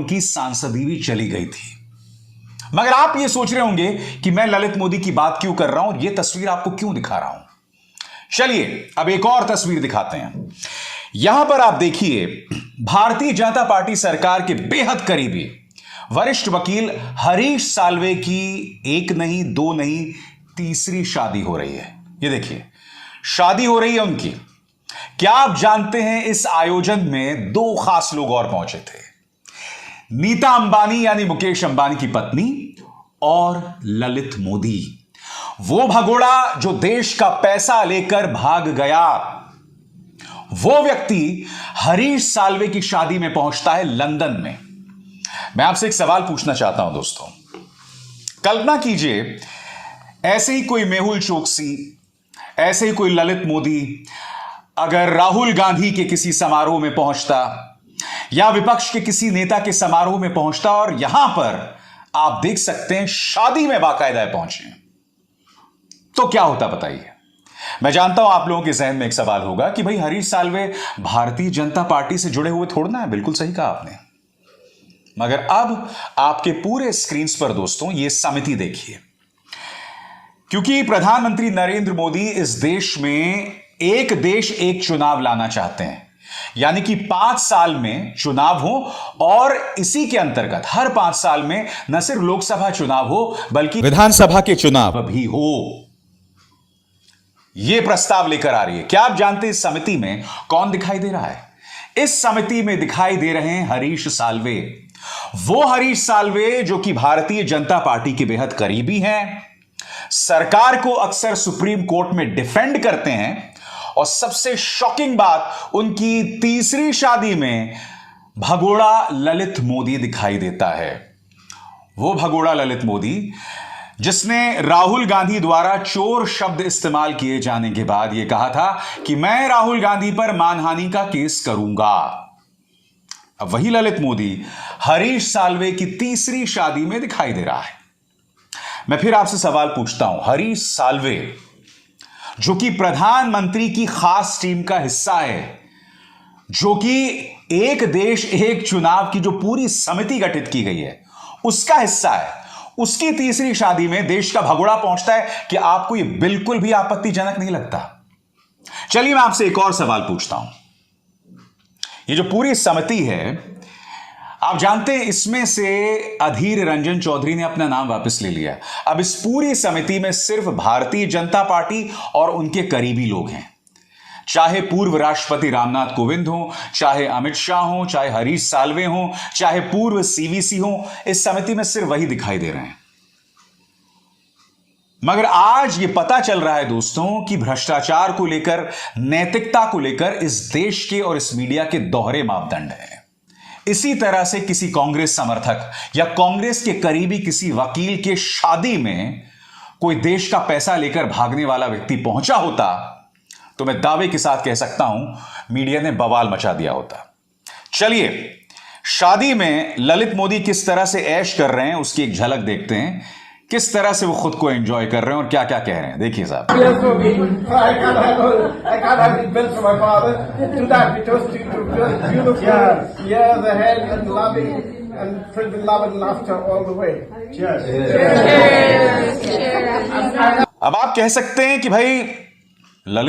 उनकी सांसदी भी चली गई थी। मगर आप ये सोच रहे होंगे कि मैं ललित मोदी की बात क्यों कर रहा हूं, ये तस्वीर आपको क्यों दिखा रहा हूं। चलिए अब एक और तस्वीर दिखाते हैं। यहां पर आप देखिए, भारतीय जनता पार्टी सरकार के बेहद करीबी वरिष्ठ वकील हरीश साल्वे की एक नहीं, दो नहीं, तीसरी शादी हो रही है। ये देखिए, शादी हो रही है उनकी। क्या आप जानते हैं इस आयोजन में दो खास लोग और पहुंचे थे? नीता अंबानी यानी मुकेश अंबानी की पत्नी और ललित मोदी, वो भगोड़ा जो देश का पैसा लेकर भाग गया। वो व्यक्ति हरीश साल्वे की शादी में पहुंचता है लंदन में। मैं आपसे एक सवाल पूछना चाहता हूं दोस्तों, कल्पना कीजिए ऐसे ही कोई मेहुल चोकसी, ऐसे ही कोई ललित मोदी अगर राहुल गांधी के किसी समारोह में पहुंचता या विपक्ष के किसी नेता के समारोह में पहुंचता, और यहां पर आप देख सकते हैं शादी में बाकायदा पहुंचे, तो क्या होता बताइए। मैं जानता हूं आप लोगों के जहन में एक सवाल होगा कि भाई हरीश साल्वे भारतीय जनता पार्टी से जुड़े हुए थोड़ा ना है। बिल्कुल सही कहा आपने। मगर अब आपके पूरे स्क्रीन पर दोस्तों ये समिति देखिए, क्योंकि प्रधानमंत्री नरेंद्र मोदी इस देश में एक देश एक चुनाव लाना चाहते हैं, यानी कि 5 साल में चुनाव हो और इसी के अंतर्गत हर 5 साल में न सिर्फ लोकसभा चुनाव हो बल्कि विधानसभा के चुनाव भी हो। यह प्रस्ताव लेकर आ रही है। क्या आप जानते हैं इस समिति में कौन दिखाई दे रहा है? इस समिति में दिखाई दे रहे हैं हरीश साल्वे। वो हरीश साल्वे जो कि भारतीय जनता पार्टी के बेहद करीबी हैं, सरकार को अक्सर सुप्रीम कोर्ट में डिफेंड करते हैं, और सबसे शॉकिंग बात, उनकी तीसरी शादी में भगोड़ा ललित मोदी दिखाई देता है। वो भगोड़ा ललित मोदी जिसने राहुल गांधी द्वारा चोर शब्द इस्तेमाल किए जाने के बाद यह कहा था कि मैं राहुल गांधी पर मानहानि का केस करूंगा। अब वही ललित मोदी हरीश साल्वे की तीसरी शादी में दिखाई दे रहा है। मैं फिर आपसे सवाल पूछता हूं, हरीश साल्वे जो कि प्रधानमंत्री की खास टीम का हिस्सा है, जो कि एक देश एक चुनाव की जो पूरी समिति गठित की गई है उसका हिस्सा है, उसकी तीसरी शादी में देश का भगोड़ा पहुंचता है कि आपको यह बिल्कुल भी आपत्तिजनक नहीं लगता? चलिए मैं आपसे एक और सवाल पूछता हूं। ये जो पूरी समिति है, आप जानते हैं इसमें से अधीर रंजन चौधरी ने अपना नाम वापस ले लिया। अब इस पूरी समिति में सिर्फ भारतीय जनता पार्टी और उनके करीबी लोग हैं। चाहे पूर्व राष्ट्रपति रामनाथ कोविंद हो, चाहे अमित शाह हो, चाहे हरीश साल्वे हो, चाहे पूर्व सीवीसी हो, इस समिति में सिर्फ वही दिखाई दे रहे हैं। मगर आज यह पता चल रहा है दोस्तों कि भ्रष्टाचार को लेकर, नैतिकता को लेकर इस देश के और इस मीडिया के दोहरे मापदंड हैं। इसी तरह से किसी कांग्रेस समर्थक या कांग्रेस के करीबी किसी वकील के शादी में कोई देश का पैसा लेकर भागने वाला व्यक्ति पहुंचा होता तो मैं दावे के साथ कह सकता हूं मीडिया ने बवाल मचा दिया होता। चलिए शादी में ललित मोदी किस तरह से ऐश कर रहे हैं उसकी एक झलक देखते हैं, किस तरह से वो खुद को एंजॉय कर रहे हैं और क्या क्या कह रहे हैं। देखिए साहब। अब आप कह सकते हैं कि भाई ललित